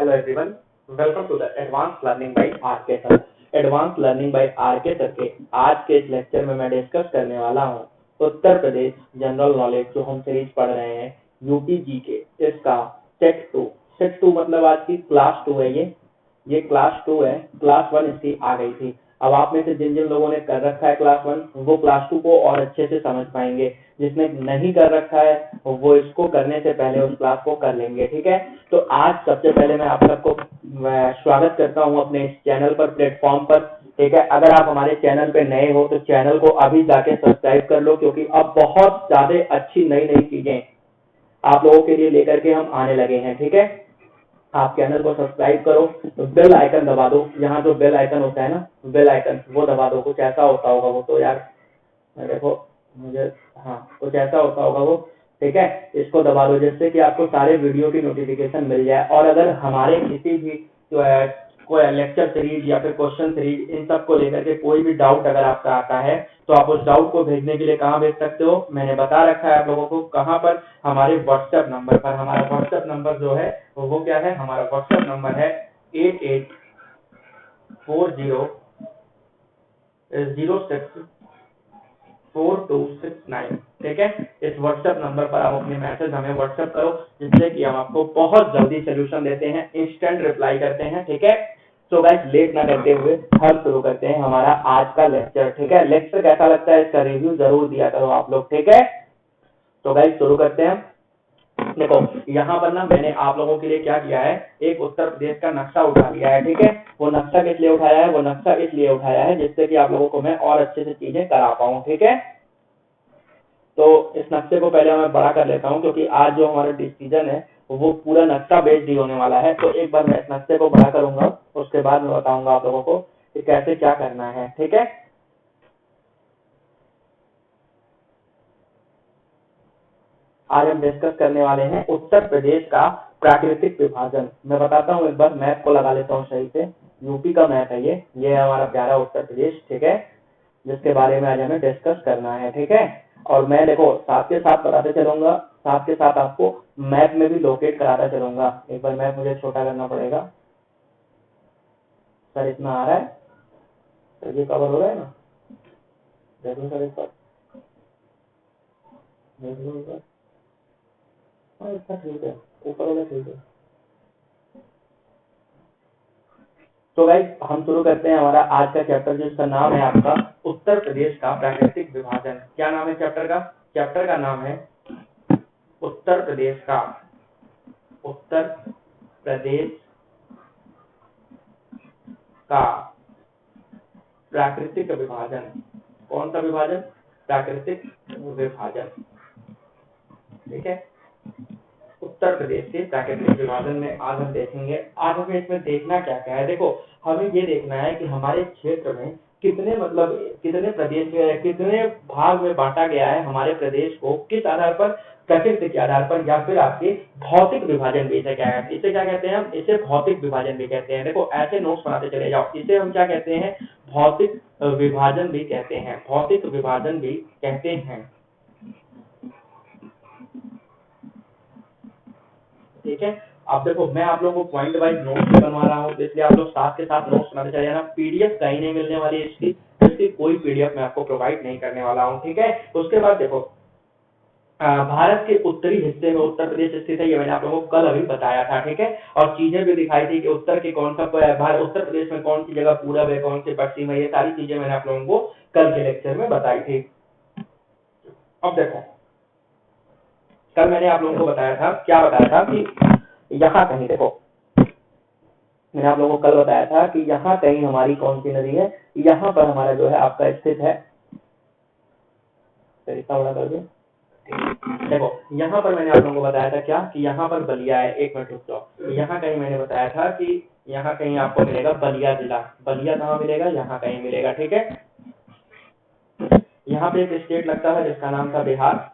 Hello everyone, welcome to the Advanced Learning by RK Sir. Advance learning by R K sir के आज के इस lecture में मैं डिस्कस करने वाला हूँ उत्तर प्रदेश जनरल नॉलेज जो हम सीरीज पढ़ रहे हैं यूपी जी के इसका सेट टू मतलब आज की क्लास 2 है। ये क्लास 2 है, क्लास 1 इसकी आ गई थी। अब आप में से जिन जिन लोगों ने कर रखा है क्लास 1 वो क्लास 2 को और अच्छे से समझ पाएंगे, जिसने नहीं कर रखा है वो इसको करने से पहले उस क्लास को कर लेंगे। ठीक है, तो आज सबसे पहले मैं आप सबको स्वागत करता हूं अपने इस चैनल पर, प्लेटफॉर्म पर। ठीक है, अगर आप हमारे चैनल पे नए हो तो चैनल को अभी जाके सब्सक्राइब कर लो, क्योंकि अब बहुत ज्यादा अच्छी नई नई चीजें आप लोगों के लिए लेकर के हम आने लगे हैं। ठीक है, आप चैनल को सब्सक्राइब करो, तो बेल आइकन दबा दो। यहाँ जो बेल आइकन होता है ना, बेल आइकन वो दबा दो। कुछ ऐसा होता होगा वो, तो यार देखो मुझे, हाँ कुछ ऐसा होता होगा वो। ठीक है, इसको दबा दो जिससे कि आपको सारे वीडियो की नोटिफिकेशन मिल जाए। और अगर हमारे किसी भी जो है कोई लेक्चर सीरीज या फिर क्वेश्चन सीरीज इन सब को लेकर के कोई भी डाउट अगर आपका आता है तो आप उस डाउट को भेजने के लिए कहाँ भेज सकते हो, मैंने बता रखा है आप लोगों को। कहाँ पर? हमारे व्हाट्सएप नंबर पर। हमारा व्हाट्सएप नंबर जो है वो क्या है? हमारा व्हाट्सएप नंबर है 8840064269। ठीक है, इस व्हाट्सएप नंबर पर आप अपने मैसेज हमें व्हाट्सएप करो, जिससे कि हम आपको बहुत जल्दी सोल्यूशन देते हैं, इंस्टेंट रिप्लाई करते हैं। ठीक है, तो गाइस लेट ना करते हुए हम शुरू करते हैं हमारा आज का लेक्चर। ठीक है, लेक्चर कैसा लगता है इसका रिव्यू जरूर दिया करो आप लोग। ठीक है, तो गाइस शुरू करते हैं। देखो यहाँ पर ना मैंने आप लोगों के लिए क्या किया है, एक उत्तर प्रदेश का नक्शा उठा लिया है। ठीक है, वो नक्शा किस लिए उठाया है? वो नक्शा इसलिए उठाया है जिससे कि आप लोगों को मैं और अच्छे से चीजें करा पाऊँ। ठीक है, तो इस नक्शे को पहले मैं बड़ा कर लेता हूँ, क्योंकि आज जो हमारा डिसीजन है वो पूरा नक्शा बेस्ड ही होने वाला है। तो एक बार मैं इस नक्शे को बड़ा करूंगा, उसके बाद मैं बताऊंगा आप लोगों को कि कैसे क्या करना है। ठीक है, आज हम डिस्कस करने वाले हैं उत्तर प्रदेश का प्राकृतिक विभाजन। मैं बताता हूँ, एक बार मैप को लगा लेता हूँ सही से। यूपी का मैप है ये है हमारा प्यारा उत्तर प्रदेश। ठीक है, जिसके बारे में आज हमें डिस्कस करना है। ठीक है, और मैं देखो साथ के साथ बताते चलूंगा, साथ के साथ आपको मैप में भी लोकेट कराता चलूंगा। एक बार मैप मुझे छोटा करना पड़ेगा। सर इतना आ रहा है? सर ये कवर हो रहा है ना? देख लो सर एक बार, देख लो एक बार। हाँ इतना ठीक है, ऊपर वाला ठीक है। तो गाइस हम शुरू करते हैं हमारा आज का चैप्टर, जिसका नाम है आपका उत्तर प्रदेश का प्राकृतिक विभाजन। क्या नाम है चैप्टर का? चैप्टर का नाम है उत्तर प्रदेश का का प्राकृतिक विभाजन। कौन सा विभाजन? प्राकृतिक विभाजन। ठीक है, उत्तर प्रदेश के प्राकृतिक विभाजन में आज हम देखेंगे। आज हमें इसमें देखना क्या क्या है। देखो हमें ये देखना है कि हमारे क्षेत्र में कितने कितने प्रदेश में, कितने भाग में बांटा गया है हमारे प्रदेश को, किस आधार पर? प्रकृति के आधार पर, या फिर आपके भौतिक विभाजन भी। इसे क्या कहते हैं? हम इसे भौतिक विभाजन भी कहते हैं। देखो ऐसे नोट्स बनाते चले जाओ। इसे हम क्या कहते हैं? भौतिक विभाजन भी कहते हैं। भौतिक विभाजन भी कहते हैं। ठीक है, अब देखो मैं आप लोगों को पॉइंट वाइज नोट्स बनवा रहा हूँ, इसलिए आप लोग साथ के साथ नोट्स बनाते चले जाना। पीडीएफ कहीं नहीं मिलने वाली है इसकी कोई पीडीएफ मैं आपको प्रोवाइड नहीं करने वाला हूँ। ठीक है, उसके बाद देखो भारत के उत्तरी हिस्से में उत्तर प्रदेश स्थित है, ये मैंने आप लोगों को कल अभी बताया था। ठीक है, और चीजें भी दिखाई थी कि उत्तर के कौन सा उत्तर प्रदेश में कौन सी जगह पूरब है, कौन सी पश्चिम है, ये सारी चीजें मैंने आप लोगों को कल के लेक्चर में बताई थी। अब देखो कल मैंने आप लोगों को बताया था, क्या बताया था कि यहाँ कहीं, देखो मैंने आप लोगों को कल बताया था कि यहाँ कहीं हमारी कौन सी नदी है, यहाँ पर हमारा जो है आपका स्थित है। इतना बड़ा कर दो। देखो यहाँ पर मैंने आप लोगों को बताया था क्या, कि यहाँ पर बलिया है। एक मिनट रुक जाओ, यहाँ कहीं मैंने बताया था कि यहाँ कहीं आपको मिलेगा बलिया जिला। बलिया कहाँ मिलेगा? यहाँ कहीं मिलेगा। ठीक है, यहाँ पे एक स्टेट लगता है जिसका नाम था बिहार।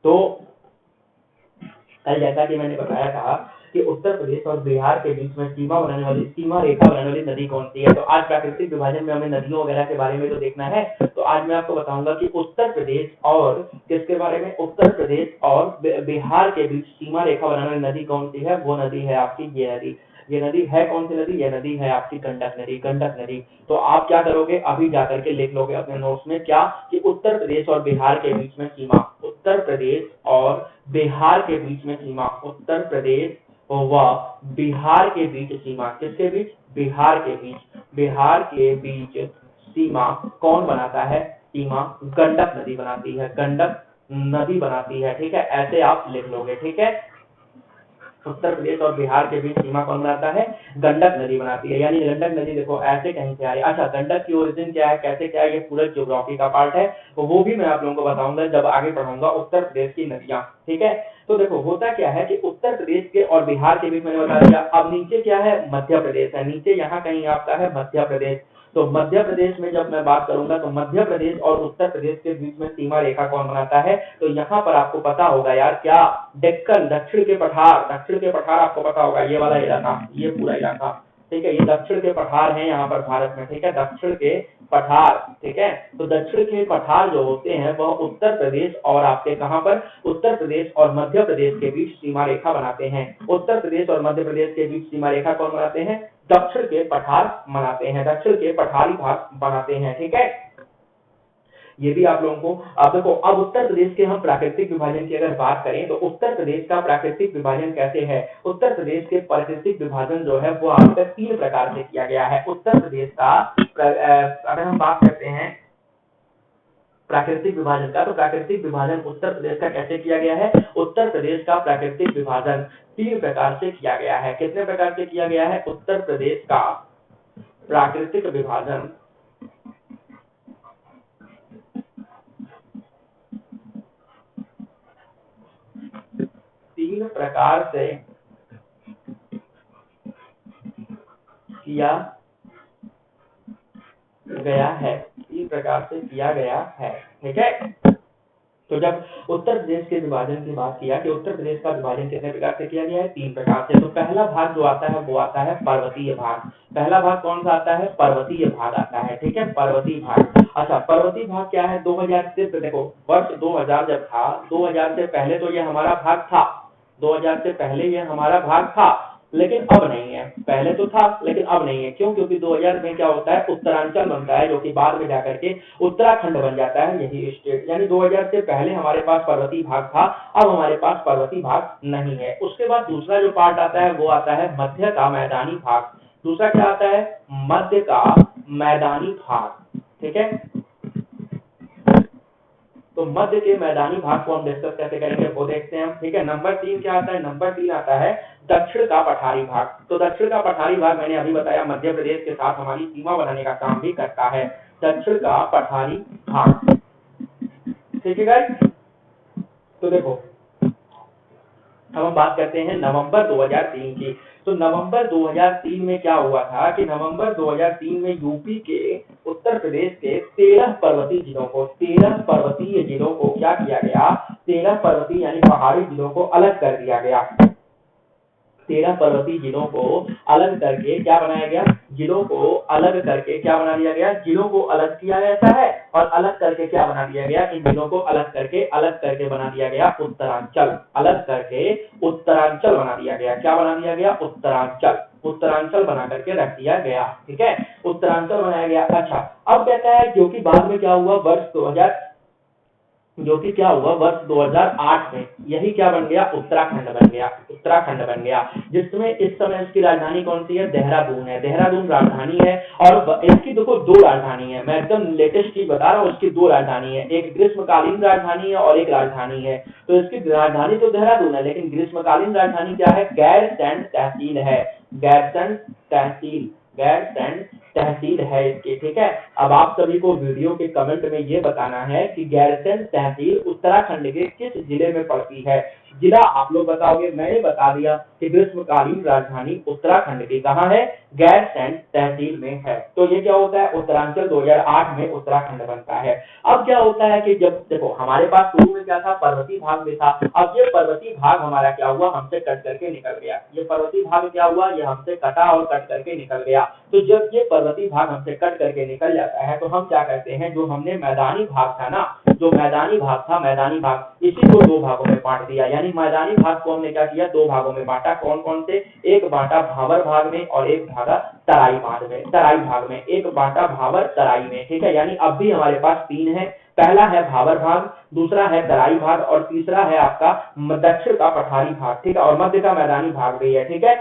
तो कल जैसा कि मैंने बताया था कि उत्तर प्रदेश और बिहार के बीच में सीमा रेखा बनाने वाली नदी कौन सी है। तो आज प्राकृतिक विभाजन में हमें नदियों वगैरह के बारे में तो देखना है। तो आज मैं आपको बताऊंगा कि उत्तर प्रदेश और किसके बारे में, उत्तर प्रदेश और बिहार के बीच सीमा रेखा बनाने वाली नदी कौन सी है। वो नदी है आपकी ये नदी है कौन सी नदी, ये नदी है आपकी गंडक नदी। तो आप क्या करोगे, अभी जाकर के लिख लोगे अपने नोट्स में क्या, कि उत्तर प्रदेश और बिहार के बीच में सीमा, उत्तर प्रदेश और बिहार के बीच में सीमा, उत्तर प्रदेश व बिहार के बीच सीमा, किसके बीच, बिहार के बीच सीमा कौन बनाता है, सीमा गंडक नदी बनाती है, गंडक नदी बनाती है। ठीक है, ऐसे आप लिख लोगे। ठीक है, उत्तर प्रदेश और बिहार के बीच सीमा कौन बनाता है, गंडक नदी बनाती है। यानी गंडक नदी देखो ऐसे कहीं से आई। अच्छा, गंडक की ओरिजिन क्या है, कैसे क्या है, ये पूरा ज्योग्राफी का पार्ट है, तो वो भी मैं आप लोगों को बताऊंगा जब आगे पढ़ाऊंगा उत्तर प्रदेश की नदियां। ठीक है, तो देखो होता क्या है कि उत्तर प्रदेश के और बिहार के बीच मैंने बता दिया। अब नीचे क्या है, मध्य प्रदेश है, नीचे यहाँ कहीं आपका है मध्य प्रदेश। तो मध्य प्रदेश में जब मैं बात करूंगा तो मध्य प्रदेश और उत्तर प्रदेश के बीच में सीमा रेखा कौन बनाता है। तो यहाँ पर आपको पता होगा यार क्या, डेक्कन, दक्षिण के पठार आपको पता होगा, ये वाला इलाका, ये पूरा इलाका। ठीक है, ये दक्षिण के पठार हैं यहाँ पर भारत में। ठीक है, दक्षिण के पठार। ठीक है, तो दक्षिण के पठार जो होते हैं वह उत्तर प्रदेश और आपके कहां पर, उत्तर प्रदेश और मध्य प्रदेश के बीच सीमा रेखा बनाते हैं। उत्तर प्रदेश और मध्य प्रदेश के बीच सीमा रेखा कौन बनाते हैं, दक्षिण के पठार बनाते हैं, दक्षिण के पठारी भाग बनाते हैं। ठीक है, ये भी आप लोगों को, अब देखो, अब उत्तर प्रदेश के हम प्राकृतिक विभाजन की अगर बात करें तो उत्तर प्रदेश का प्राकृतिक विभाजन कैसे है। उत्तर प्रदेश के प्राकृतिक विभाजन जो है वो आपका 3 प्रकार से किया गया है। उत्तर प्रदेश का अगर हम बात करते हैं प्राकृतिक विभाजन का, तो प्राकृतिक विभाजन उत्तर प्रदेश का कैसे किया गया है। उत्तर प्रदेश का प्राकृतिक विभाजन 3 प्रकार से किया गया है। कितने प्रकार से किया गया है, उत्तर प्रदेश का प्राकृतिक विभाजन 3 प्रकार से किया गया है, 3 प्रकार से किया गया है। ठीक है, तो जब उत्तर प्रदेश के विभाजन की बात किया कि उत्तर प्रदेश का विभाजन कितने प्रकार से किया गया है, 3 प्रकार से। तो पहला भाग जो आता है वो आता है पर्वतीय भाग। पहला भाग कौन सा आता है, पर्वतीय भाग आता है। ठीक है, पर्वतीय भाग। अच्छा, पर्वतीय भाग क्या है, 2000 से, देखो वर्ष 2000 जब था, 2000 से पहले तो ये हमारा भाग था, 2000 से पहले ये हमारा भाग था, लेकिन अब नहीं है। पहले तो था लेकिन अब नहीं है। क्यों, क्योंकि 2000 में क्या होता है, उत्तरांचल बनता है, जो कि बाद में जाकर के उत्तराखंड बन जाता है, यही स्टेट। यानी 2000 से पहले हमारे पास पर्वतीय भाग था, अब हमारे पास पर्वतीय भाग नहीं है। उसके बाद दूसरा जो पार्ट आता है वो आता है मध्य का मैदानी भाग। दूसरा क्या आता है, मध्य का मैदानी भाग। ठीक है, तो मध्य के मैदानी भाग को हम डिस्कस कैसे करेंगे वो देखते हैं हम। ठीक है, नंबर 3 क्या आता है, नंबर 3 आता है दक्षिण का पठारी भाग। तो दक्षिण का पठारी भाग मैंने अभी बताया मध्य प्रदेश के साथ हमारी सीमा बनाने का काम भी करता है, दक्षिण का पठारी भाग। ठीक है गाइस, तो देखो अब हम बात करते हैं नवंबर 2003 की। तो नवंबर 2003 में क्या हुआ था कि नवंबर 2003 में यूपी के उत्तर प्रदेश के 13 पर्वतीय जिलों को क्या किया गया, 13 पर्वतीय यानी पहाड़ी जिलों को अलग कर दिया गया। 13 पर्वतीय जिलों को अलग करके क्या बनाया गया, जिलों को अलग करके क्या बना दिया गया, जिलों को अलग किया जाता है और अलग करके क्या बना दिया गया, इन जिलों को अलग करके बना दिया गया उत्तरांचल। अलग करके उत्तरांचल बना दिया गया। क्या बना दिया गया, उत्तरांचल बना करके रख दिया गया। ठीक है, उत्तरांचल बनाया गया। अच्छा, अब कहता है क्योंकि बाद में क्या हुआ, वर्ष 2008 में यही क्या बन गया, उत्तराखंड बन गया, जिसमें इस समय इसकी राजधानी कौन सी है, देहरादून है। देहरादून राजधानी है और इसकी देखो 2 राजधानी है, मैं एकदम लेटेस्ट चीज बता रहा हूँ, इसकी 2 राजधानी है, एक ग्रीष्मकालीन राजधानी है और एक राजधानी है। तो इसकी राजधानी तो देहरादून है, लेकिन ग्रीष्मकालीन राजधानी क्या है, गैरसैंण तहसील है, गैरसैंण तहसील है इसकी। ठीक है, अब आप सभी को वीडियो के कमेंट में ये बताना है कि गैरसैंण तहसील उत्तराखंड के किस जिले में पड़ती है। जिला आप लोग बताओगे, मैंने बता दिया कि ग्रीष्मकालीन राजधानी उत्तराखंड की कहाँ है, गैरसैंण तहसील में है। तो ये क्या होता है, उत्तरांचल 2008 में उत्तराखंड बनता है। अब क्या होता है कि जब देखो हमारे पास शुरू में क्या था, पर्वतीय भाग भी था। अब ये पर्वतीय भाग हमारा क्या हुआ, हमसे कट करके निकल गया। ये पर्वतीय भाग क्या हुआ, ये हमसे कटा और कट करके निकल गया। तो जब ये पर्वतीय भाग हमसे कट करके निकल जाता है तो हम क्या करते हैं, जो हमने मैदानी भाग था ना, जो मैदानी भाग था, मैदानी भाग इसी को दो भागों में बांट दिया। यानी मैदानी भाग को हमने क्या किया, दो भागों में बांटा। कौन कौन से, एक बांटा भावर भाग में और एक भागा तराई भाग में। तराई भाग में एक बांटा भावर तराई में, ठीक है। यानी अब भी हमारे पास तीन है, पहला है भावर भाग, दूसरा है तराई भाग और तीसरा है आपका दक्षिण का पठारी भाग, ठीक है, और मध्य का मैदानी भाग भी है, ठीक है।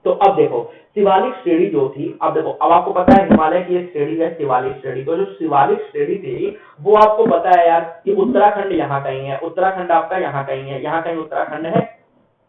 तो अब देखो शिवालिक श्रेणी जो थी, अब देखो अब आपको पता है हिमालय की एक श्रेणी है शिवालिक श्रेणी। तो जो शिवालिक श्रेणी थी वो आपको पता है यार कि उत्तराखंड यहाँ कहीं है, उत्तराखंड आपका यहाँ कहीं है, यहाँ कहीं उत्तराखंड है।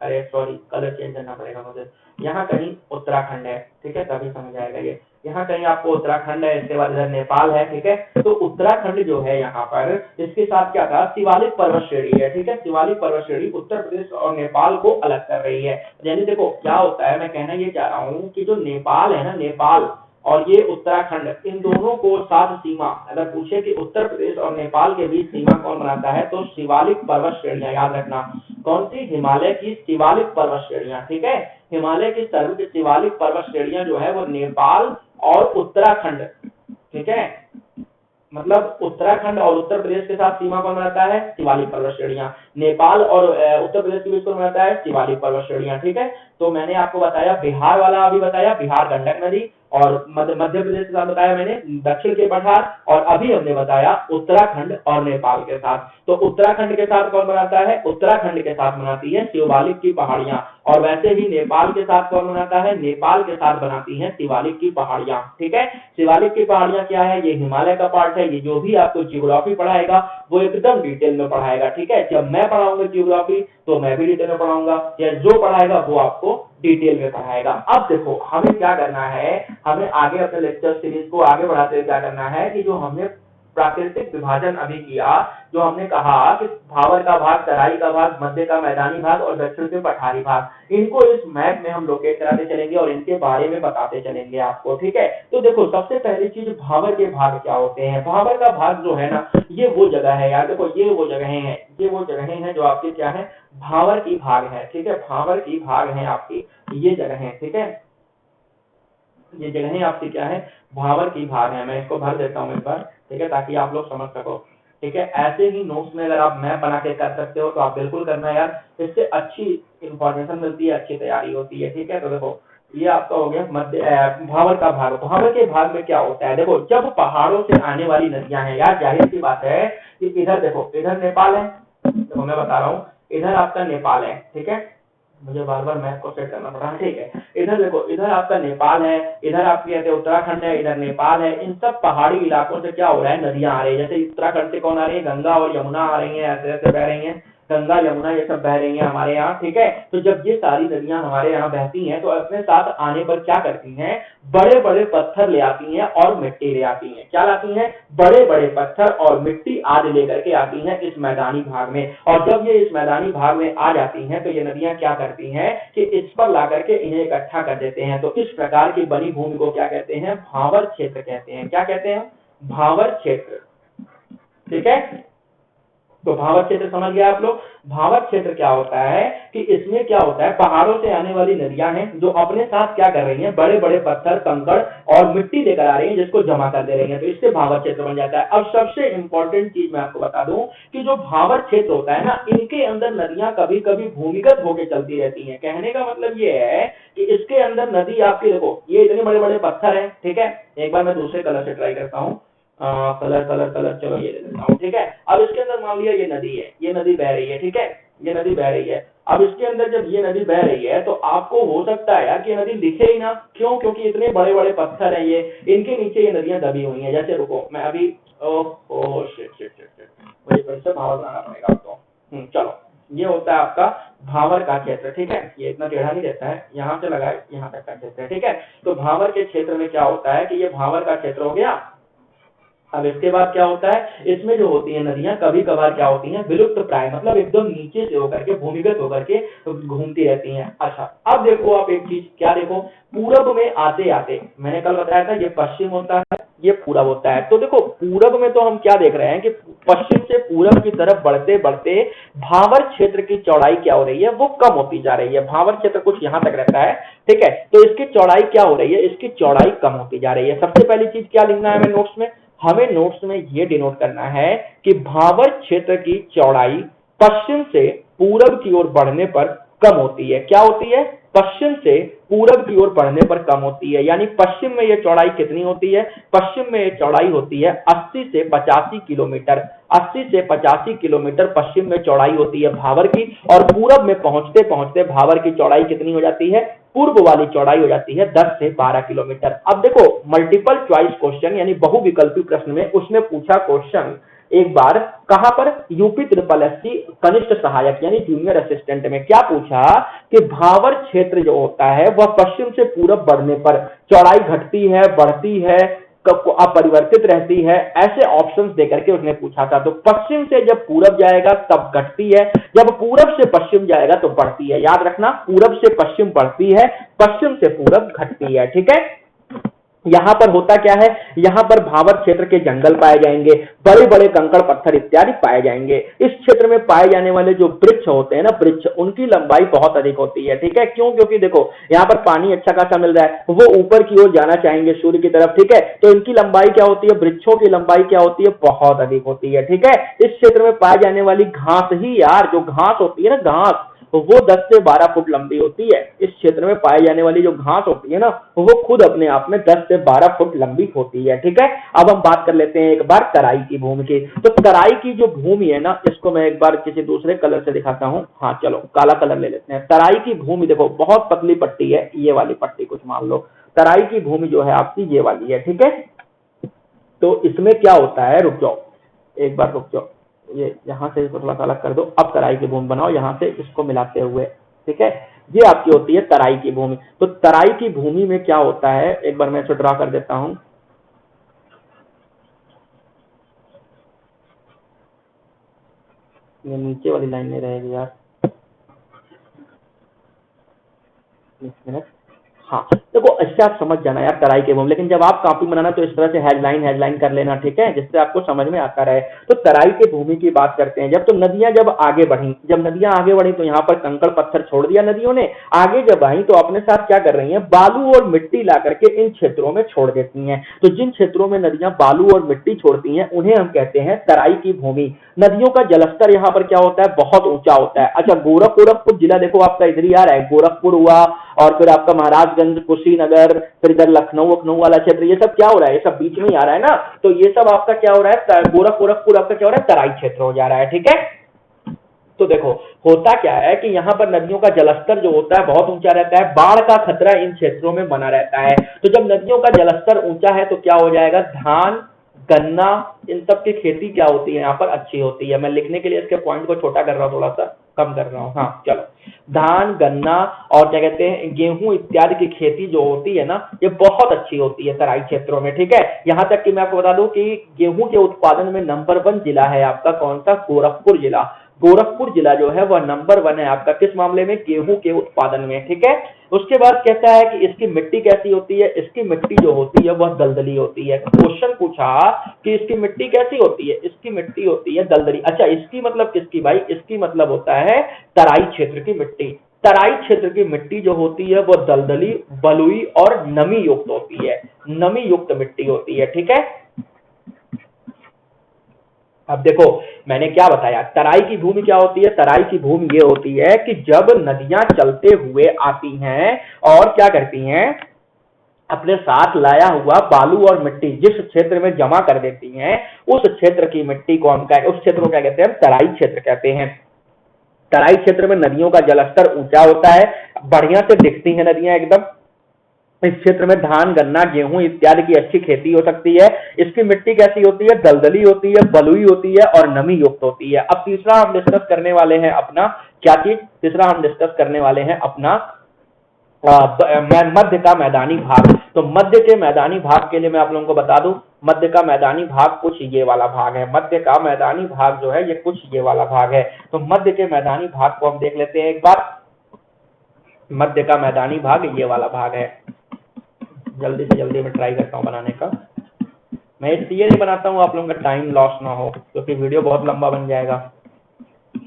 अरे सॉरी, कलर चेंज करना पड़ेगा मुझे, यहाँ कहीं उत्तराखंड है, ठीक है, तभी समझ आएगा ये। यहाँ कहीं आपको उत्तराखंड है, इसके बाद इधर नेपाल है, ठीक है। तो उत्तराखंड जो है यहाँ पर इसके साथ क्या था, शिवालिक पर्वत श्रेणी है, ठीक है। शिवालिक पर्वत श्रेणी उत्तर प्रदेश और नेपाल को अलग कर रही है। यानी देखो क्या होता है, मैं कहना ये चाह रहा हूँ कि जो नेपाल है ना, नेपाल और ये उत्तराखंड, इन दोनों को साथ सीमा, अगर पूछे कि उत्तर प्रदेश और नेपाल के बीच सीमा कौन बनाता है, तो शिवालिक पर्वत श्रेणियां, याद रखना कौन सी, हिमालय की शिवालिक पर्वत श्रेणियां, ठीक है। हिमालय की सर्व शिवालिक पर्वत श्रेणियां जो है वो नेपाल और उत्तराखंड, ठीक है, मतलब उत्तराखंड और उत्तर प्रदेश के साथ सीमा कौन बनाता है, शिवालिक पर्वत श्रेणियां। नेपाल और उत्तर प्रदेश के बीच कौन बनाता है, शिवालिक पर्वत श्रेणियां, ठीक है। तो मैंने आपको बताया बिहार वाला, अभी बताया बिहार गंडक नदी, और मध्य प्रदेश के साथ बताया मैंने दक्षिण के पठार, और अभी हमने बताया उत्तराखंड और नेपाल के साथ। तो उत्तराखंड के साथ कौन बनाता है, उत्तराखंड के साथ बनाती है शिवालिक की पहाड़ियां, और वैसे ही नेपाल के साथ कौन बनाता है, नेपाल के साथ बनाती है शिवालिक की पहाड़ियां, ठीक है। शिवालिक की पहाड़ियां क्या है, ये हिमालय का पार्ट है। ये जो भी आपको जियोग्राफी पढ़ाएगा वो एकदम डिटेल में पढ़ाएगा, ठीक है। जब मैं पढ़ाऊंगा जियोग्राफी तो मैं भी डिटेल में पढ़ाऊंगा, या जो पढ़ाएगा वो आपको डिटेल में पढ़ाएगा। अब देखो हमें क्या करना है, हमें आगे अपने लेक्चर सीरीज को आगे बढ़ाते हुए क्या करना है कि जो हमने प्राकृतिक विभाजन अभी किया, जो हमने कहा कि भावर का भाग, तराई का भाग, मध्य का मैदानी भाग और दक्षिण के पठारी भाग, इनको इस मैप में हम लोकेट कराते चलेंगे और इनके बारे में बताते चलेंगे आपको, ठीक है। तो देखो सबसे पहली चीज, भावर के भाग क्या होते हैं। भावर का भाग जो है ना, ये वो जगह है यार, देखो ये वो जगह है, ये वो जगह है जो आपकी क्या है, भावर की भाग है, ठीक है। भावर की भाग है आपकी ये जगह है, ठीक है। ये जगह आपकी क्या है, भावर की भाग है। मैं इसको भर देता हूँ एक बार, ठीक है, ताकि आप लोग समझ सको, ठीक है। ऐसे ही नोट्स में अगर आप मैप बना के कर सकते हो तो आप बिल्कुल करना यार, इससे अच्छी इंफॉर्मेशन मिलती है, अच्छी तैयारी होती है, ठीक है। तो देखो ये आपका हो गया मध्य भावर का भाग। भावर के भाग में क्या होता है, देखो जब पहाड़ों से आने वाली नदियां हैं यार, जाहिर सी बात है कि इधर देखो, इधर नेपाल है, देखो मैं बता रहा हूँ, इधर आपका नेपाल है, ठीक है। मुझे बार बार मैप को सेट करना पड़ा, ठीक है। इधर देखो, इधर आपका नेपाल है, इधर आपकी कहते हैं उत्तराखंड है, इधर नेपाल है। इन सब पहाड़ी इलाकों से क्या हो रहा है, नदियां आ रही है। जैसे उत्तराखंड से कौन आ रही है, गंगा और यमुना आ रही है, ऐसे ऐसे बह रही है, गंगा यमुना ये सब बह रही है हमारे यहाँ, ठीक है। तो जब ये सारी नदियां हमारे यहाँ बहती हैं तो अपने साथ आने पर क्या करती हैं, बड़े बड़े पत्थर ले आती हैं और मिट्टी ले आती हैं। क्या लाती हैं, बड़े बड़े पत्थर और मिट्टी आदि लेकर के आती हैं इस मैदानी भाग में। और जब ये इस मैदानी भाग में आ जाती हैं तो ये नदियां क्या करती हैं कि इस पर ला करके इन्हें इकट्ठा कर देते हैं। तो इस प्रकार की बनी भूमि को क्या कहते हैं, भावर क्षेत्र कहते हैं। क्या कहते हैं, भावर क्षेत्र, ठीक है। तो भावर क्षेत्र समझ गया आप लोग। भावर क्षेत्र क्या होता है कि इसमें क्या होता है, पहाड़ों से आने वाली नदियां हैं जो अपने साथ क्या कर रही हैं, बड़े बड़े पत्थर, कंकड़ और मिट्टी लेकर आ रही हैं, जिसको जमा कर दे रही हैं, तो इससे भावर क्षेत्र बन जाता है। अब सबसे इंपॉर्टेंट चीज मैं आपको बता दूं कि जो भावर क्षेत्र होता है ना, इनके अंदर नदियां कभी कभी भूमिगत होकर चलती रहती है। कहने का मतलब ये है कि इसके अंदर नदी आपकी, देखो ये इतने बड़े बड़े पत्थर है, ठीक है। एक बार मैं दूसरे कलर से ट्राई करता हूँ, कलर कलर कलर, चलो ये ले लेता हूँ, ठीक है। अब इसके अंदर मान लिया ये नदी है, ये नदी बह रही है, ठीक है, ये नदी बह रही है। अब इसके अंदर जब ये नदी बह रही है तो आपको हो सकता है यार कि ये नदी दिखे ही ना, क्यों, क्योंकि इतने बड़े बड़े पत्थर हैं, ये इनके नीचे ये नदियां दबी हुई हैं। जैसे रुको मैं अभी, oh shit shit shit shit, मुझे फिर से भावर बनाना पड़ेगा आपको। चलो ये होता है आपका भावर का क्षेत्र, ठीक है। ये इतना टेढ़ा नहीं रहता है, यहाँ से लगाए यहाँ तक का क्षेत्र है, ठीक है। तो भावर के क्षेत्र में क्या होता है कि ये भावर का क्षेत्र हो गया, अब इसके बाद क्या होता है, इसमें जो होती है नदियां कभी कभार क्या होती हैं, विलुप्त प्राय, मतलब एकदम नीचे से होकर के भूमिगत होकर के घूमती रहती हैं। अच्छा, अब देखो आप एक चीज क्या देखो, पूरब में आते आते, मैंने कल बताया था ये पश्चिम होता है, ये पूरब होता है। तो देखो पूरब में तो हम क्या देख रहे हैं कि पश्चिम से पूरब की तरफ बढ़ते बढ़ते भावर क्षेत्र की चौड़ाई क्या हो रही है, वो कम होती जा रही है। भावर क्षेत्र कुछ यहां तक रहता है, ठीक है, तो इसकी चौड़ाई क्या हो रही है, इसकी चौड़ाई कम होती जा रही है। सबसे पहली चीज क्या लिखना है हमें नोट्स में, हमें नोट्स में यह डिनोट करना है कि भावर क्षेत्र की चौड़ाई पश्चिम से पूरब की ओर बढ़ने पर कम होती है। क्या होती है, पश्चिम से पूरब की ओर बढ़ने पर कम होती है। यानी पश्चिम में यह चौड़ाई कितनी होती है, पश्चिम में यह चौड़ाई होती है 80 से 85 किलोमीटर। 80 से 85 किलोमीटर पश्चिम में चौड़ाई होती है भावर की, और पूरब में पहुंचते पहुंचते भावर की चौड़ाई कितनी हो जाती है, पूर्व वाली चौड़ाई हो जाती है 10 से 12 किलोमीटर। अब देखो मल्टीपल चॉइस क्वेश्चन यानी बहुविकल्पी प्रश्न में उसने पूछा क्वेश्चन एक बार, कहां पर, यूपी ट्रिपल एससी कनिष्ठ सहायक यानी जूनियर असिस्टेंट में क्या पूछा कि भावर क्षेत्र जो होता है वह पश्चिम से पूरब बढ़ने पर चौड़ाई घटती है, बढ़ती है, अपरिवर्तित रहती है, ऐसे ऑप्शंस देकर के उसने पूछा था। तो पश्चिम से जब पूरब जाएगा तब घटती है, जब पूरब से पश्चिम जाएगा तो बढ़ती है। याद रखना, पूरब से पश्चिम बढ़ती है, पश्चिम से पूरब घटती है, ठीक है। यहां पर होता क्या है, यहां पर भावर क्षेत्र के जंगल पाए जाएंगे, बड़े बड़े कंकड़ पत्थर इत्यादि पाए जाएंगे। इस क्षेत्र में पाए जाने वाले जो वृक्ष होते हैं ना, वृक्ष, उनकी लंबाई बहुत अधिक होती है, ठीक है। क्यों, क्योंकि देखो यहाँ पर पानी अच्छा खासा मिल रहा है, वो ऊपर की ओर जाना चाहेंगे सूर्य की तरफ, ठीक है। तो इनकी लंबाई क्या होती है, वृक्षों की लंबाई क्या होती है, बहुत अधिक होती है, ठीक है। इस क्षेत्र में पाई जाने वाली घास ही यार, जो घास होती है ना, घास, तो वो 10 से 12 फुट लंबी होती है। इस क्षेत्र में पाई जाने वाली जो घास होती है ना, वो खुद अपने आप में 10 से 12 फुट लंबी होती है, ठीक है। अब हम बात कर लेते हैं एक बार तराई की भूमि की। तो तराई की जो भूमि है ना, इसको मैं एक बार किसी दूसरे कलर से दिखाता हूं। हाँ चलो काला कलर ले लेते हैं। तराई की भूमि देखो बहुत पतली पट्टी है, ये वाली पट्टी कुछ मान लो, तराई की भूमि जो है आपकी ये वाली है, ठीक है। तो इसमें क्या होता है, रुक जाओ एक बार, रुक जाओ, ये यहां से इसको थोड़ा सा अलग कर दो। अब तराई की भूमि बनाओ यहां से इसको मिलाते हुए, ठीक है। ये आपकी होती है तराई की भूमि। तो तराई की भूमि में क्या होता है, एक बार मैं इसे ड्रा कर देता हूं। ये नीचे वाली लाइन नहीं रहेगी यार, एक मिनट। हाँ देखो, इससे आप समझ जाना यार तराई के भूमि, लेकिन जब आप कॉपी बनाना तो इस तरह से हेडलाइन हेडलाइन कर लेना, ठीक है, जिससे आपको समझ में आता रहे। तो तराई के भूमि की बात करते हैं। जब तो नदियां जब आगे बढ़ी, जब नदियां आगे बढ़ी तो यहाँ पर कंकड़ पत्थर छोड़ दिया नदियों ने, आगे जब आई तो अपने साथ क्या कर रही हैं, बालू और मिट्टी ला करके इन क्षेत्रों में छोड़ देती हैं। तो जिन क्षेत्रों में नदियां बालू और मिट्टी छोड़ती हैं उन्हें हम कहते हैं तराई की भूमि। नदियों का जलस्तर यहाँ पर क्या होता है, बहुत ऊंचा होता है। अच्छा, गोरखपुर जिला देखो आपका इधर ही आ रहा है, गोरखपुर हुआ, और फिर आपका महाराजगंज, कुशीनगर, फिर इधर लखनऊ लखनऊ वाला क्षेत्र, ये सब क्या हो रहा है, ये सब बीच में ही आ रहा है ना। तो ये सब आपका क्या हो रहा है, गोरखपुर आपका क्या हो रहा है, तराई क्षेत्र हो जा रहा है, ठीक है। तो देखो होता क्या है कि यहाँ पर नदियों का जलस्तर जो होता है बहुत ऊंचा रहता है, बाढ़ का खतरा इन क्षेत्रों में बना रहता है। तो जब नदियों का जलस्तर ऊंचा है तो क्या हो जाएगा, धान, गन्ना, इन सब की खेती क्या होती है यहाँ पर, अच्छी होती है। मैं लिखने के लिए इसके पॉइंट को छोटा कर रहा हूँ, थोड़ा सा कम कर रहा हूँ। हाँ चलो, धान, गन्ना और क्या कहते हैं गेहूं इत्यादि की खेती जो होती है ना, ये बहुत अच्छी होती है तराई क्षेत्रों में, ठीक है। यहाँ तक कि मैं आपको बता दूं कि गेहूं के उत्पादन में नंबर 1 जिला है आपका कौन सा, गोरखपुर जिला। गोरखपुर जिला जो है वह नंबर 1 है आपका किस मामले में, गेहूं के उत्पादन में, ठीक है। उसके बाद कहता है कि इसकी मिट्टी कैसी होती है, इसकी मिट्टी जो होती है वह दलदली होती है। क्वेश्चन पूछा कि इसकी मिट्टी कैसी होती है, इसकी मिट्टी होती है दलदली। अच्छा, इसकी मतलब किसकी भाई, इसकी मतलब होता है तराई क्षेत्र की मिट्टी। तराई क्षेत्र की मिट्टी जो होती है वह दलदली, बलुई और नमी युक्त होती है, नमी युक्त मिट्टी होती है, ठीक है। अब देखो मैंने क्या बताया, तराई की भूमि क्या होती है, तराई की भूमि ये होती है कि जब नदियां चलते हुए आती हैं और क्या करती हैं, अपने साथ लाया हुआ बालू और मिट्टी जिस क्षेत्र में जमा कर देती हैं, उस क्षेत्र की मिट्टी को हम उस क्षेत्र को क्या कहते हैं, तराई क्षेत्र कहते हैं। तराई क्षेत्र में नदियों का जलस्तर ऊंचा होता है, बढ़िया से दिखती हैं नदियां एकदम। इस क्षेत्र में धान, गन्ना, गेहूं इत्यादि की अच्छी खेती हो सकती है। इसकी मिट्टी कैसी होती है, दलदली होती है, बलुई होती है और नमी युक्त होती है। अब तीसरा हम डिस्कस करने वाले हैं अपना क्या चीज, तीसरा हम डिस्कस करने वाले हैं अपना मध्य का मैदानी भाग। तो मध्य के मैदानी भाग के लिए मैं आप लोगों को बता दूं, मध्य का मैदानी भाग कुछ ये वाला भाग है। मध्य का मैदानी भाग जो है ये कुछ ये वाला भाग है। तो मध्य के मैदानी भाग को हम देख लेते हैं एक बार। मध्य का मैदानी भाग ये वाला भाग है। जल्दी से जल्दी मैं ट्राई करता हूँ बनाने का। मैं इसलिए नहीं बनाता हूँ आप लोगों का टाइम लॉस ना हो, क्योंकि वीडियो बहुत लंबा बन जाएगा।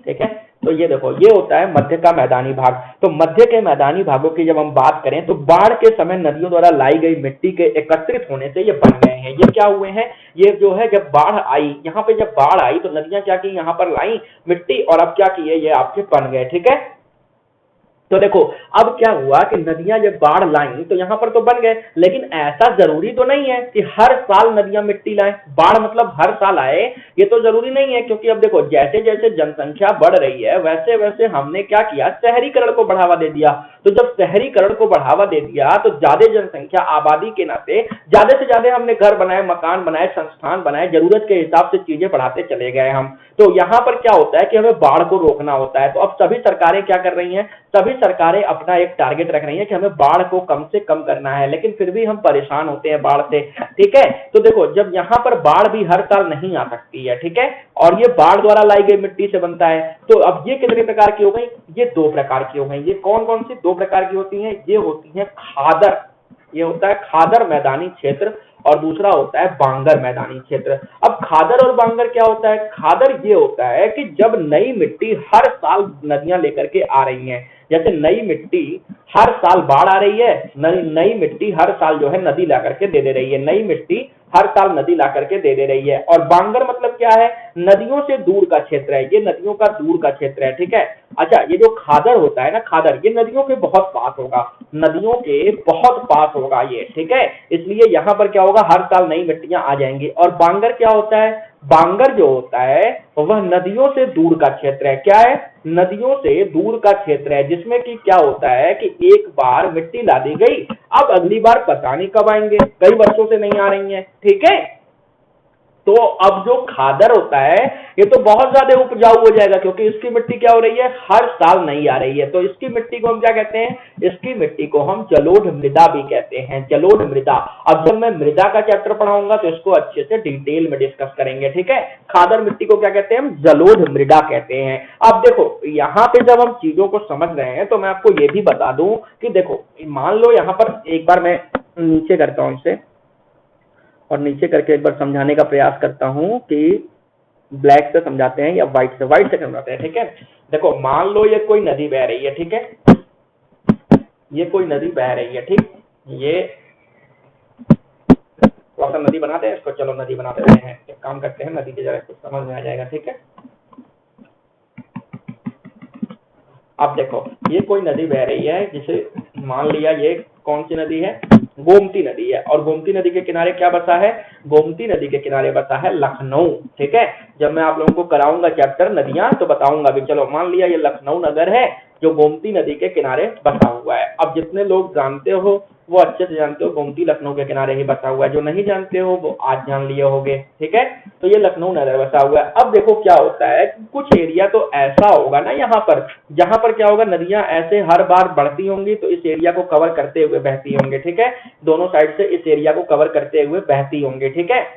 ठीक है, तो ये देखो ये होता है मध्य का मैदानी भाग। तो मध्य के मैदानी भागों की जब हम बात करें तो बाढ़ के समय नदियों द्वारा लाई गई मिट्टी के एकत्रित होने से ये बन गए हैं। ये क्या हुए हैं, ये जो है जब बाढ़ आई, यहाँ पे जब बाढ़ आई तो नदियां क्या की, यहाँ पर लाई मिट्टी और अब क्या किए, ये आपके बन गए। ठीक है, तो देखो अब क्या हुआ कि नदियां जब बाढ़ लाई तो यहां पर तो बन गए, लेकिन ऐसा जरूरी तो नहीं है कि हर साल नदियां मिट्टी लाएं। बाढ़ मतलब हर साल आए, ये तो जरूरी नहीं है, क्योंकि अब देखो जैसे जैसे जनसंख्या बढ़ रही है वैसे वैसे हमने क्या किया, शहरीकरण को बढ़ावा दे दिया। तो जब शहरीकरण को बढ़ावा दे दिया तो ज्यादा जनसंख्या आबादी के नाते ज्यादा से ज्यादा हमने घर बनाए, मकान बनाए, संस्थान बनाए, जरूरत के हिसाब से चीजें बढ़ाते चले गए हम। तो यहां पर क्या होता है कि हमें बाढ़ को रोकना होता है। तो अब सभी सरकारें क्या कर रही हैं, सभी सरकारें अपना एक टारगेट रख रही हैं कि हमें बाढ़ को कम से कम करना है, लेकिन फिर भी हम परेशान होते हैं बाढ़ से। ठीक है, तो देखो जब यहां पर बाढ़ भी हर साल नहीं आ सकती है, ठीक है, और ये बाढ़ द्वारा लाई गई मिट्टी से बनता है, तो अब ये कितने प्रकार की हो गई, ये 2 प्रकार की हो गई। ये कौन कौन सी 2 प्रकार की होती हैं, ये होती है खादर, ये होता है खादर मैदानी क्षेत्र, और दूसरा होता है बांगर मैदानी क्षेत्र। अब खादर और बांगर क्या होता है, खादर ये होता है कि जब नई मिट्टी हर साल नदियां लेकर के आ रही हैं, जैसे नई मिट्टी हर साल बाढ़ आ रही है, नई मिट्टी हर साल जो है नदी ला करके दे रही है, नई मिट्टी हर साल नदी ला करके दे रही है। और बांगर मतलब क्या है, नदियों से दूर का क्षेत्र है, ये नदियों का दूर का क्षेत्र है। ठीक है, अच्छा ये जो खादर होता है ना, खादर ये नदियों के बहुत पास होगा, नदियों के बहुत पास होगा ये। ठीक है, इसलिए यहां पर क्या होगा, हर साल नई मिट्टियां आ जाएंगी। और बांगर क्या होता है, बांगर जो होता है वह नदियों से दूर का क्षेत्र है। क्या है, नदियों से दूर का क्षेत्र है, जिसमें कि क्या होता है कि एक बार मिट्टी ला दी गई, अब अगली बार पता नहीं कब आएंगे, कई वर्षों से नहीं आ रही है। ठीक है, तो अब जो खादर होता है ये तो बहुत ज्यादा उपजाऊ हो जाएगा, क्योंकि इसकी मिट्टी क्या हो रही है, हर साल नहीं आ रही है। तो इसकी मिट्टी को हम क्या कहते हैं, इसकी मिट्टी को हम जलोढ़ मृदा भी कहते हैं, जलोढ़ मृदा। अब जब मैं मृदा का चैप्टर पढ़ाऊंगा तो इसको अच्छे से डिटेल में डिस्कस करेंगे। ठीक है, खादर मिट्टी को क्या कहते हैं, हम जलोढ़ मृदा कहते हैं। अब देखो यहाँ पे जब हम चीजों को समझ रहे हैं तो मैं आपको ये भी बता दूं कि देखो मान लो यहाँ पर एक बार मैं नीचे करता हूं इसे, और नीचे करके एक बार समझाने का प्रयास करता हूं कि ब्लैक से समझाते हैं या व्हाइट से समझाते हैं। ठीक है, देखो मान लो ये कोई नदी बह रही है, ठीक है, ये कोई नदी बह रही है, ठीक, ये थोड़ा सा नदी बनाते हैं इसको, चलो नदी बनाते हैं, एक काम करते हैं, नदी की जगह कुछ समझ में आ जाएगा। ठीक है, अब देखो ये कोई नदी बह रही है, जिसे मान लिया ये कौन सी नदी है, गोमती नदी है, और गोमती नदी के किनारे क्या बसा है, गोमती नदी के किनारे बसा है लखनऊ। ठीक है, जब मैं आप लोगों को कराऊंगा चैप्टर नदियां तो बताऊंगा भी। चलो मान लिया ये लखनऊ नगर है जो गोमती नदी के किनारे बसा हुआ है। अब जितने लोग जानते हो वो अच्छे से जानते हो, गोमती लखनऊ के किनारे ही बसा हुआ है, जो नहीं जानते हो वो आज जान लिए होगे। ठीक है, तो ये लखनऊ नगर बसा हुआ है। अब देखो क्या होता है, कुछ एरिया तो ऐसा होगा ना यहाँ पर, जहां पर क्या होगा, नदियां ऐसे हर बार बढ़ती होंगी तो इस एरिया को कवर करते हुए बहती होंगे। ठीक है, दोनों साइड से इस एरिया को कवर करते हुए बहती होंगे। ठीक है,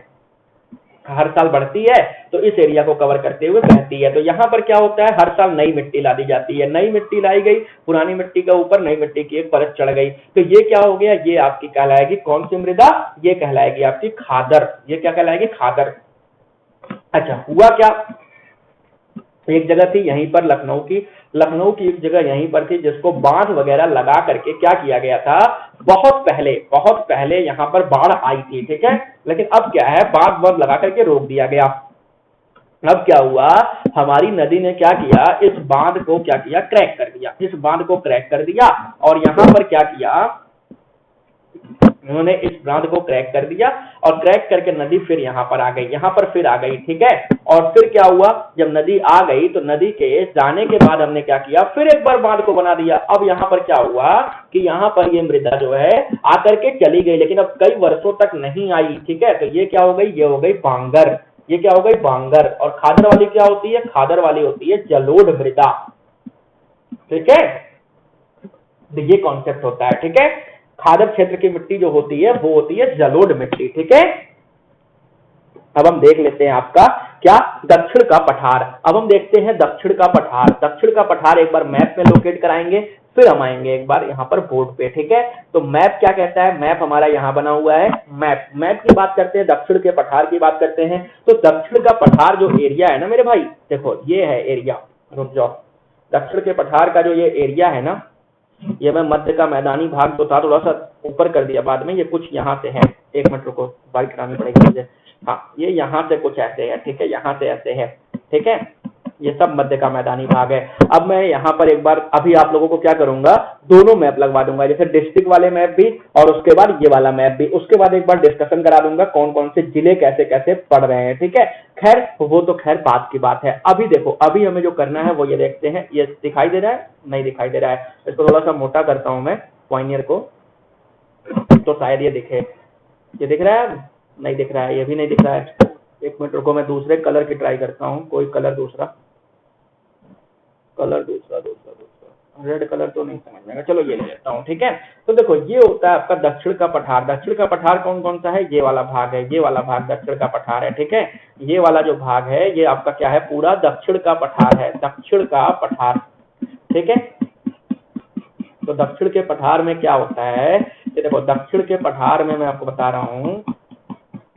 हर साल बढ़ती है तो इस एरिया को कवर करते हुए बहती है। तो यहाँ पर क्या होता है, हर साल नई मिट्टी ला दी जाती है, नई मिट्टी लाई गई, पुरानी मिट्टी के ऊपर नई मिट्टी की एक परत चढ़ गई, तो ये क्या हो गया, ये आपकी कहलाएगी कौन सी मृदा, ये कहलाएगी आपकी खादर। ये क्या कहलाएगी, खादर। अच्छा हुआ क्या, एक जगह थी यहीं पर लखनऊ की एक जगह यहीं पर थी, जिसको बांध वगैरह लगा करके क्या किया गया था, बहुत पहले यहाँ पर बाढ़ आई थी। ठीक है, लेकिन अब क्या है, बांध लगा करके रोक दिया गया। अब क्या हुआ, हमारी नदी ने क्या किया, इस बांध को क्या किया, क्रैक कर दिया, इस बांध को क्रैक कर दिया, और यहाँ पर क्या किया, उन्होंने इस बांध को क्रैक कर दिया, और क्रैक करके नदी फिर यहाँ पर आ गई, यहाँ पर फिर आ गई। ठीक है, और फिर क्या हुआ, जब नदी आ गई तो नदी के जाने के बाद हमने क्या किया, फिर एक बार बांध को बना दिया। अब यहाँ पर क्या हुआ कि यहाँ पर ये मृदा जो है आकर के चली गई, लेकिन अब कई वर्षों तक नहीं आई। ठीक है, तो ये क्या हो गई, ये हो गई बांगर, ये क्या हो गई, बांगर। और खादर वाली क्या होती है, खादर वाली होती है जलोढ़ मृदा। ठीक है, ये कॉन्सेप्ट होता है, ठीक है। खादक क्षेत्र की मिट्टी जो होती है वो होती है जलोढ़ मिट्टी, ठीक है। अब हम देख लेते हैं आपका क्या, दक्षिण का पठार। अब हम देखते हैं दक्षिण का पठार। दक्षिण का पठार एक बार मैप में लोकेट कराएंगे, फिर हम आएंगे एक बार यहाँ पर बोर्ड पे, ठीक है। तो मैप क्या कहता है, मैप हमारा यहाँ बना हुआ है। मैप की बात करते हैं, दक्षिण के पठार की बात करते हैं। तो दक्षिण का पठार जो एरिया है ना मेरे भाई, देखो ये है एरिया, रुक जाओ। दक्षिण के पठार का जो ये एरिया है ना, ये मैं मध्य का मैदानी भाग तो था, थोड़ा सा ऊपर कर दिया बाद में, ये कुछ यहाँ से है, एक मिनट रुको, बाइक करानी पड़ेगी मुझे। हाँ, ये यहाँ से कुछ ऐसे है, ठीक है, यहाँ से ऐसे है, ठीक है। ये सब मध्य का मैदानी भाग है। अब मैं यहाँ पर एक बार अभी आप लोगों को क्या करूंगा, दोनों मैप लगवा दूंगा, जैसे डिस्ट्रिक्ट वाले मैप भी और उसके बाद ये वाला मैप भी। उसके बाद एक बार डिस्कशन करा दूंगा कौन कौन से जिले कैसे कैसे पड़ रहे हैं, ठीक है। खैर वो तो खैर बात की बात है। अभी देखो, अभी हमें जो करना है वो ये देखते हैं। ये दिखाई दे रहा है, नहीं दिखाई दे रहा है, इसको थोड़ा सा मोटा करता हूं मैं पॉइंटर को, तो शायद ये दिखे। ये दिख रहा है, नहीं दिख रहा है, ये भी नहीं दिख रहा है। एक मिनट रुको, मैं दूसरे कलर की ट्राई करता हूँ, कोई कलर दूसरा रेड कलर तो नहीं समझ में आएगा, चलो ये ले लेता हूँ, ठीक है। तो देखो ये होता है आपका दक्षिण का पठार। दक्षिण का पठार कौन कौन सा है, ये वाला भाग है, ये वाला भाग दक्षिण का पठार है, ठीक है। ये वाला जो भाग है ये आपका क्या है, पूरा दक्षिण का पठार है, दक्षिण का पठार, ठीक है। तो दक्षिण के पठार में क्या होता है, ये देखो दक्षिण के पठार में मैं आपको बता रहा हूँ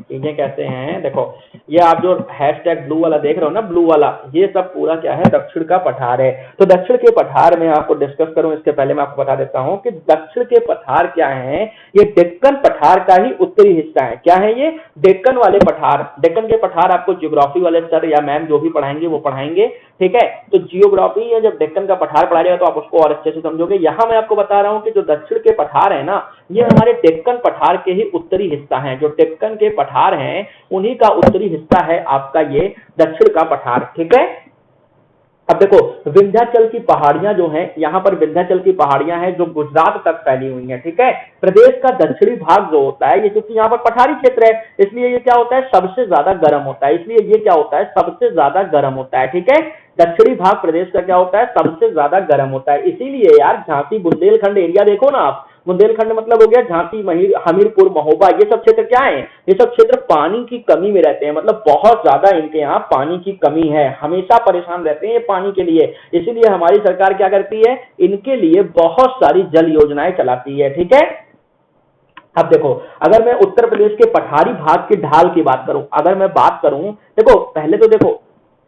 चीजें कैसे हैं। देखो ये आप जो हैशटैग ब्लू वाला देख रहे हो ना, ब्लू वाला, ये सब पूरा क्या है, दक्षिण का पठार है। तो दक्षिण के पठार में आपको डिस्कस करूं इसके पहले मैं आपको बता देता हूं कि दक्षिण के पठार क्या है। ये डेक्कन पठार का ही उत्तरी हिस्सा है। क्या है ये, डेक्कन वाले पठार। डेक्कन के पठार आपको ज्योग्राफी वाले सर या मैम जो भी पढ़ाएंगे वो पढ़ाएंगे, ठीक है। तो जियोग्राफी या जब डेक्कन का पठार पढ़ाएगा तो आप उसको और अच्छे से समझोगे। यहाँ मैं आपको बता रहा हूँ कि जो दक्षिण के पठार है ना, ये हमारे डेक्कन पठार के ही उत्तरी हिस्सा है। जो डेक्कन के पठार हैं उन्हीं का उत्तरी हिस्सा है आपका ये दक्षिण का पठार, ठीक है। अब देखो विंध्याचल की पहाड़ियां जो हैं, यहाँ पर विंध्याचल की पहाड़ियां हैं जो गुजरात तक फैली हुई हैं, ठीक है। प्रदेश का दक्षिणी भाग जो होता है ये, क्योंकि यहाँ पर पठारी क्षेत्र है इसलिए ये क्या होता है, सबसे ज्यादा गर्म होता है, इसलिए ये क्या होता है, सबसे ज्यादा गर्म होता है, ठीक है। दक्षिणी भाग प्रदेश का क्या होता है, सबसे ज्यादा गर्म होता है। इसीलिए यार झांसी बुंदेलखंड एरिया देखो ना आप, बुंदेलखंड मतलब हो गया झांसी, हमीरपुर, महोबा, ये सब क्षेत्र क्या है, ये सब क्षेत्र पानी की कमी में रहते हैं। मतलब बहुत ज्यादा इनके यहाँ पानी की कमी है, हमेशा परेशान रहते हैं ये पानी के लिए। इसीलिए हमारी सरकार क्या करती है, इनके लिए बहुत सारी जल योजनाएं चलाती है, ठीक है। अब देखो अगर मैं उत्तर प्रदेश के पठारी भाग की ढाल की बात करूं, अगर मैं बात करूं, देखो पहले तो देखो,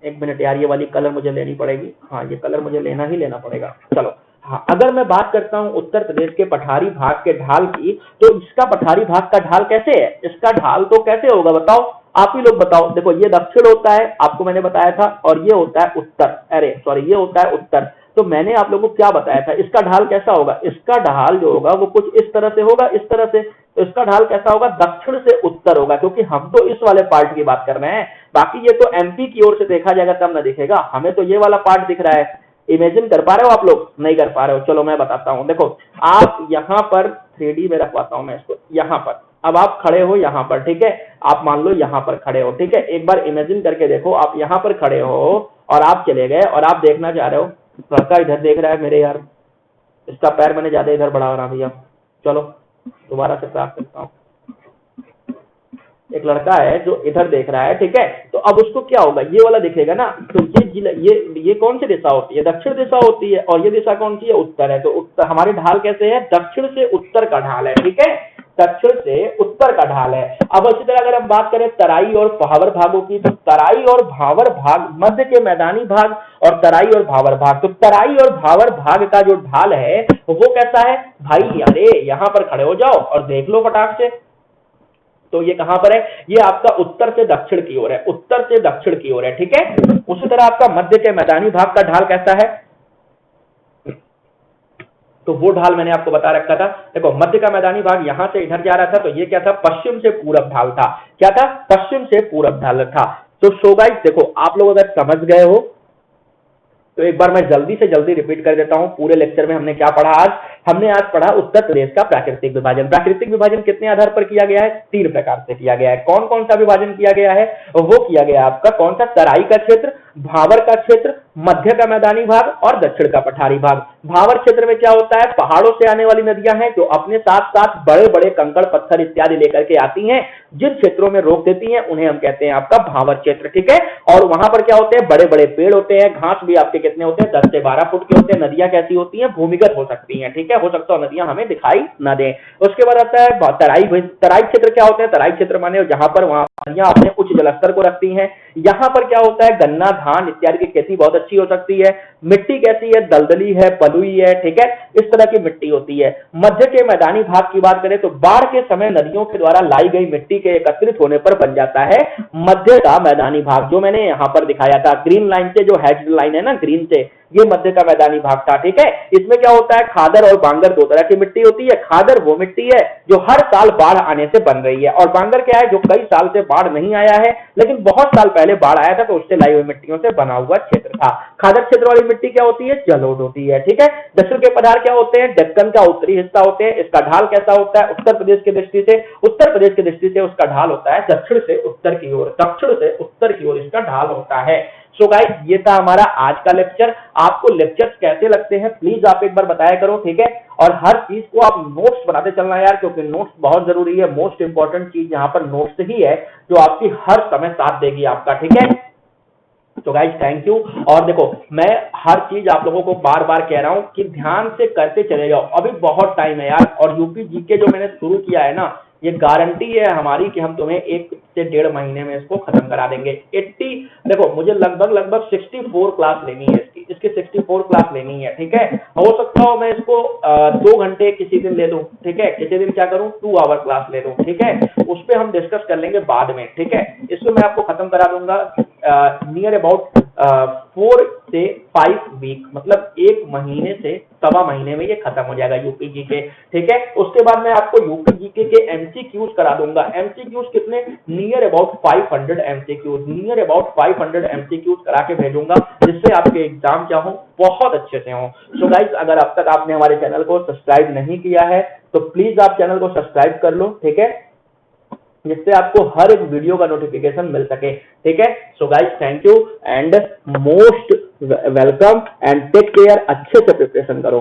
एक मिनट यार, ये वाली कलर मुझे लेनी पड़ेगी। हाँ, ये कलर मुझे लेना ही लेना पड़ेगा, चलो। हाँ, अगर मैं बात करता हूं उत्तर प्रदेश के पठारी भाग के ढाल की, तो इसका पठारी भाग का ढाल कैसे है, इसका ढाल तो कैसे होगा बताओ, आप ही लोग बताओ। देखो ये दक्षिण होता है, आपको मैंने बताया था, और ये होता है उत्तर, अरे सॉरी, ये होता है उत्तर। तो मैंने आप लोगों को क्या बताया था, इसका ढाल कैसा होगा, इसका ढाल जो होगा वो कुछ इस तरह से होगा, इस तरह से। तो इसका ढाल कैसा होगा, दक्षिण से उत्तर होगा, क्योंकि हम तो इस वाले पार्ट की बात कर रहे हैं। बाकी ये तो एमपी की ओर से देखा जाएगा तब ना दिखेगा, हमें तो ये वाला पार्ट दिख रहा है। इमेजिन कर पा रहे हो आप लोग, नहीं कर पा रहे हो, चलो मैं बताता हूं। देखो आप यहाँ पर 3D में रखवाता हूं मैं इसको, यहाँ पर अब आप खड़े हो यहाँ पर, ठीक है। आप मान लो यहाँ पर खड़े हो, ठीक है। एक बार इमेजिन करके देखो, आप यहाँ पर खड़े हो और आप चले गए और आप देखना चाह रहे हो, लड़का इधर देख रहा है मेरे, यार इसका पैर मैंने ज्यादा इधर बढ़ा रहा भैया, चलो दोबारा से प्राप्त करता हूँ। एक लड़का है जो इधर देख रहा है, ठीक है। तो अब उसको क्या होगा, ये वाला दिखेगा ना। तो ये कौन सी दिशा होती है, दक्षिण दिशा होती है, और ये दिशा कौन सी है, उत्तर है। तो उत्तर, हमारे ढाल कैसे है, दक्षिण से उत्तर का ढाल है, ठीक है, दक्षिण से उत्तर का ढाल है। अब इसी तरह अगर हम बात करें तराई और भावर भागों की, तो तराई और भावर भाग, मध्य के मैदानी भाग और तराई और भावर भाग। तो तराई और भावर भाग का जो ढाल है वो कैसा है भाई, अरे यहाँ पर खड़े हो जाओ और देख लो फटाक से। तो ये कहां पर है, ये आपका उत्तर से दक्षिण की ओर है, उत्तर से दक्षिण की ओर है, ठीक है। उसी तरह आपका मध्य के मैदानी भाग का ढाल कैसा है, तो वो ढाल मैंने आपको बता रखा था। देखो मध्य का मैदानी भाग यहां से इधर जा रहा था, तो ये क्या था, पश्चिम से पूरब ढाल था। क्या था, पश्चिम से पूरब ढाल था। तो सो गाइस देखो, आप लोग अगर समझ गए हो तो एक बार मैं जल्दी से जल्दी रिपीट कर देता हूं। पूरे लेक्चर में हमने क्या पढ़ा, हमने आज पढ़ा उत्तर प्रदेश का प्राकृतिक विभाजन। प्राकृतिक विभाजन कितने आधार पर किया गया है, 3 प्रकार से किया गया है। कौन कौन सा विभाजन किया गया है, वो किया गया आपका कौन सा, तराई का क्षेत्र, भावर का क्षेत्र, मध्य का मैदानी भाग और दक्षिण का पठारी भाग। भावर क्षेत्र में क्या होता है, पहाड़ों से आने वाली नदियां हैं जो अपने साथ साथ बड़े बड़े कंकड़ पत्थर इत्यादि लेकर के आती हैं, जिन क्षेत्रों में रोक देती हैं उन्हें हम कहते हैं आपका भावर क्षेत्र, ठीक है। और वहां पर क्या होते हैं, बड़े बड़े पेड़ होते हैं, घास भी आपके कितने होते हैं, 10 से 12 फुट के होते हैं। नदियां कैसी होती हैं, भूमिगत हो सकती हैं, ठीक है, हो सकता है नदियां हमें दिखाई न दें। उसके बाद आता है तराई क्षेत्र। क्या होते हैं तराई क्षेत्र, माने जहां पर वहां नदियां अपने उच्च जलस्तर को रखती हैं। यहाँ पर क्या होता है, गन्ना धान इत्यादि की खेती बहुत अच्छी हो सकती है। मिट्टी कैसी है, दलदली है, पलुई है, ठीक है, इस तरह की मिट्टी होती है। मध्य के मैदानी भाग की बात करें तो बाढ़ के समय नदियों के द्वारा लाई गई मिट्टी के एकत्रित होने पर बन जाता है मध्य का मैदानी भाग, जो मैंने यहाँ पर दिखाया था ग्रीन लाइन से, जो हैच लाइन है ना ग्रीन से, ये मध्य का मैदानी भाग था, ठीक है। इसमें क्या होता है, खादर और बांगर दो तरह की मिट्टी होती है। खादर वो मिट्टी है जो हर साल बाढ़ आने से बन रही है, और बांगर क्या है, जो कई साल से बाढ़ नहीं आया है लेकिन बहुत साल पहले बाढ़ आया था तो उससे लाई हुई मिट्टियों से बना हुआ क्षेत्र था। खादर क्षेत्र वाली मिट्टी क्या होती है, जलोढ़ होती है, ठीक है। दक्षिण के पठार क्या होते हैं, दक्कन का उत्तरी हिस्सा होते हैं। इसका ढाल कैसा होता है, उत्तर प्रदेश की दृष्टि से उसका ढाल होता है दक्षिण से उत्तर की ओर, दक्षिण से उत्तर की ओर इसका ढाल होता है। सो गाइस, ये था हमारा आज का लेक्चर। आपको लेक्चर्स कैसे लगते हैं प्लीज आप एक बार बताया करो, ठीक है। और हर चीज को आप नोट्स बनाते चलना यार, क्योंकि नोट्स बहुत जरूरी है। मोस्ट इंपॉर्टेंट चीज यहाँ पर नोट्स ही है जो आपकी हर समय साथ देगी आपका, ठीक है। तो गाइस थैंक यू। और देखो, मैं हर चीज आप लोगों को बार बार कह रहा हूं कि ध्यान से करते चले जाओ, अभी बहुत टाइम है यार। और यूपी जीके जो मैंने शुरू किया है ना, ये गारंटी है हमारी कि हम तुम्हें 1 से 1.5 महीने में इसको खत्म करा देंगे। 80 देखो, मुझे लगभग 64 क्लास लेनी है इसकी 64 क्लास लेनी है, ठीक है। हो सकता हो मैं इसको 2 घंटे किसी दिन ले लूं, ठीक है, किसी दिन क्या करूं 2 आवर क्लास ले लूं, ठीक है। उस पर हम डिस्कस कर लेंगे बाद में, ठीक है। इसको मैं आपको खत्म करा दूंगा नियर अबाउट 4 से 5 वीक, मतलब 1 महीने से 1.25 महीने में ये खत्म हो जाएगा यूपी जीके, ठीक है। उसके बाद मैं आपको यूपी जीके के एमसीक्यूज करा दूंगा। एमसीक्यूज कितने, नियर अबाउट 500 एमसीक्यूज करा के भेजूंगा, जिससे आपके एग्जाम क्या हो, बहुत अच्छे से हो। सो गाइस, अगर अब तक आपने हमारे चैनल को सब्सक्राइब नहीं किया है तो प्लीज आप चैनल को सब्सक्राइब कर लो, ठीक है, जिससे आपको हर एक वीडियो का नोटिफिकेशन मिल सके, ठीक है। So guys thank you and most welcome and take care. अच्छे से प्रिपरेशन करो।